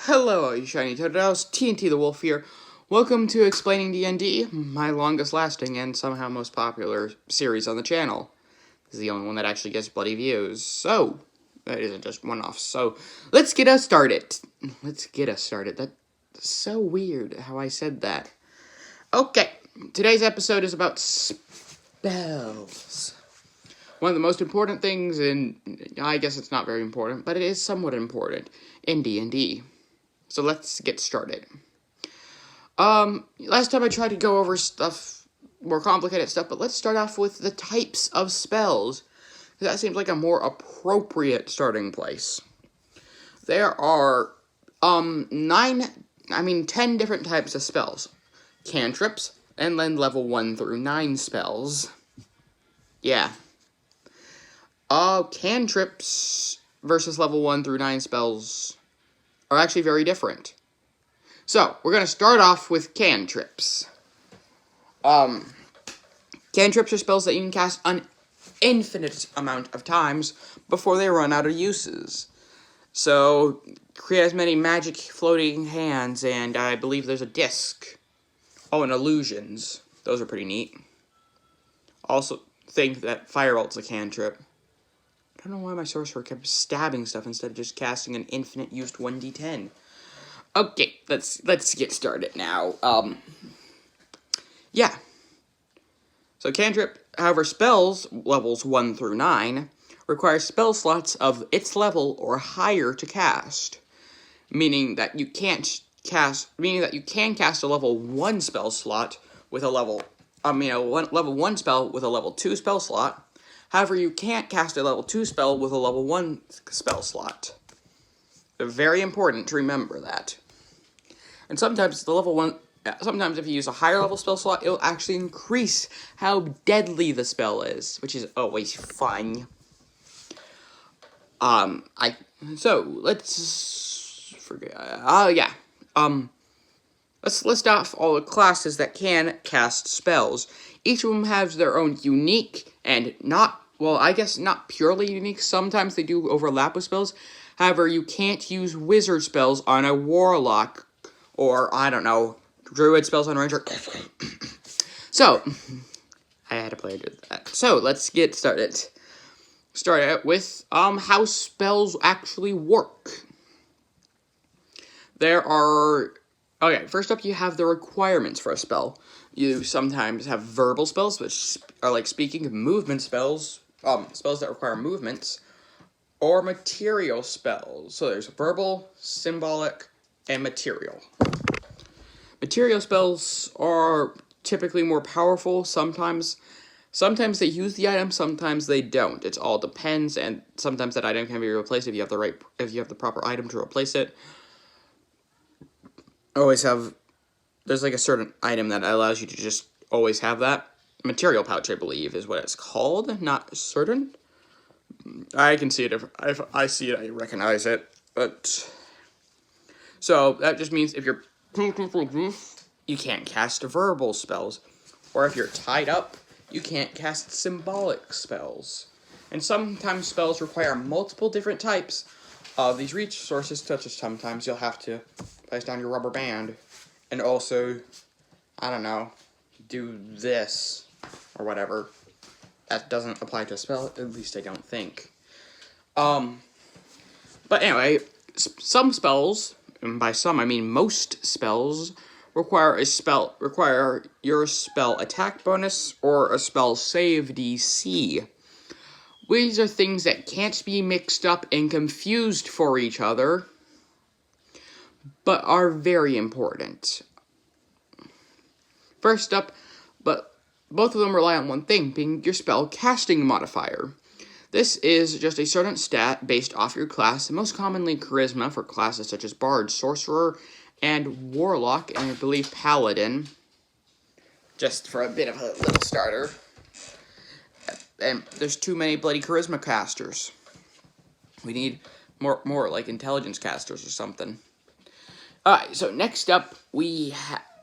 Hello, you shiny Toados, TNT the Wolf here. Welcome to Explaining D&D, my longest lasting and somehow most popular series on the channel. This is the only one that actually gets bloody views, so that isn't just one-off. So let's get us started. That's so weird how I said that. Okay, today's episode is about spells. One of the most important things I guess it's not very important, but it is somewhat important in D&D. So let's get started. Last time I tried to go over more complicated stuff, but let's start off with the types of spells. That seems like a more appropriate starting place. There are, 10 different types of spells. Cantrips, and then level 1 through 9 spells. Yeah. Cantrips versus level 1 through 9 spells are actually very different. So, we're going to start off with cantrips. Cantrips are spells that you can cast an infinite amount of times before they run out of uses. So, create as many magic floating hands, and I believe there's a disc. Oh, and illusions. Those are pretty neat. Also, think that Firebolt's a cantrip. I don't know why my sorcerer kept stabbing stuff instead of just casting an infinite used 1d10. Okay, let's get started now. Yeah. So cantrip, however, spells levels 1 through 9 require spell slots of its level or higher to cast, meaning that you can cast a level 1 spell slot with a level 1 spell with a level 2 spell slot. However, you can't cast a level 2 spell with a level 1 spell slot. Very important to remember that. And sometimes sometimes if you use a higher level spell slot, it'll actually increase how deadly the spell is, which is always fun. Let's list off all the classes that can cast spells. Each of them has their own unique and not purely unique. Sometimes they do overlap with spells. However, you can't use wizard spells on a warlock or, druid spells on a ranger. So, I had to play with that. So, let's get started. Start out with how spells actually work. First up you have the requirements for a spell. You sometimes have verbal spells, which are like speaking, movement spells, spells that require movements, or material spells. So there's verbal, symbolic, and material. Material spells are typically more powerful. Sometimes they use the item, sometimes they don't. It all depends, and sometimes that item can be replaced if you have the proper item to replace it. There's like a certain item that allows you to just always have that. Material pouch, I believe, is what it's called. Not certain. I can see it. If I see it, I recognize it. But so that just means if you're you can't cast verbal spells, or if you're tied up, you can't cast symbolic spells. And sometimes spells require multiple different types of these resources, such as sometimes you'll have to place down your rubber band and also, do this or whatever. That doesn't apply to a spell, at least I don't think. But anyway, some spells, and by some I mean most spells, require your spell attack bonus or a spell save DC. These are things that can't be mixed up and confused for each other, but are very important. First up, but both of them rely on one thing, being your spell casting modifier. This is just a certain stat based off your class, most commonly charisma for classes such as Bard, Sorcerer, and Warlock, and I believe Paladin, just for a bit of a little starter. And there's too many bloody charisma casters. We need more like intelligence casters or something. Alright, so next up,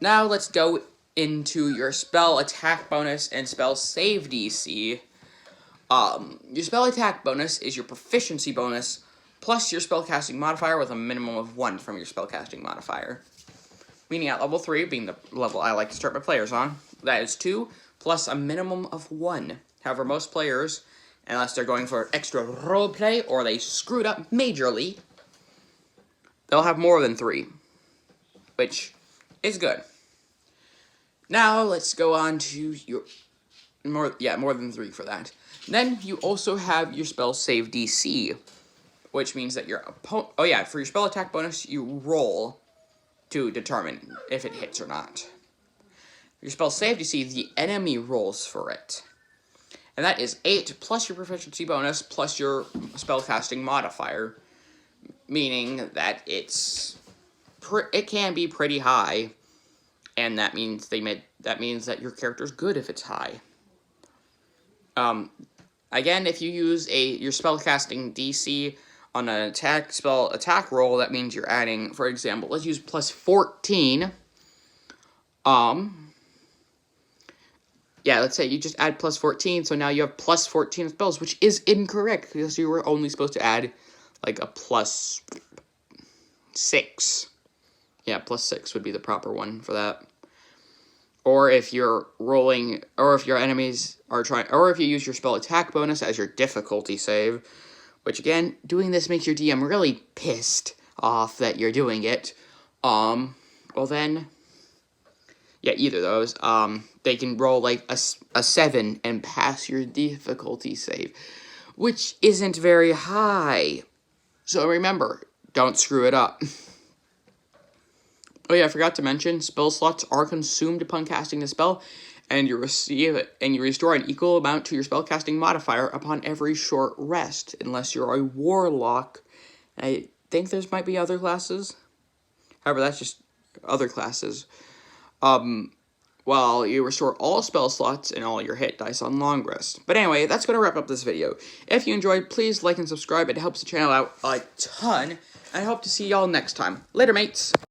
now let's go into your spell attack bonus and spell save DC. Your spell attack bonus is your proficiency bonus plus your spellcasting modifier with a minimum of 1 from your spellcasting modifier. Meaning at level 3, being the level I like to start my players on, that is 2 plus a minimum of 1. However, most players, unless they're going for extra roleplay or they screwed up majorly, they'll have more than 3, which is good. Now, let's go on to your... more than 3 for that. Then, you also have your spell save DC, which means that your opponent... oh yeah, for your spell attack bonus, you roll to determine if it hits or not. Your spell save DC, the enemy rolls for it. And that is 8 plus your proficiency bonus plus your spellcasting modifier, meaning that it can be pretty high, and that means that your character's good if it's high. Again, if you use your spellcasting DC on an attack roll, that means you're adding, for example, let's use plus 14. Yeah, let's say you just add plus 14, so now you have plus 14 spells, which is incorrect, because you were only supposed to add, like, a plus 6. Yeah, plus 6 would be the proper one for that. Or if you're rolling, or if your enemies are trying, or if you use your spell attack bonus as your difficulty save, which, again, doing this makes your DM really pissed off that you're doing it, well then, yeah, either of those, they can roll, like, a 7 and pass your difficulty save, which isn't very high. So remember, don't screw it up. Oh yeah, I forgot to mention, spell slots are consumed upon casting the spell, and you restore an equal amount to your spellcasting modifier upon every short rest, unless you're a warlock. I think there might be other classes. However, that's just other classes. Well, you restore all spell slots and all your hit dice on long rest. But anyway, that's going to wrap up this video. If you enjoyed, please like and subscribe. It helps the channel out a ton. And I hope to see y'all next time. Later, mates!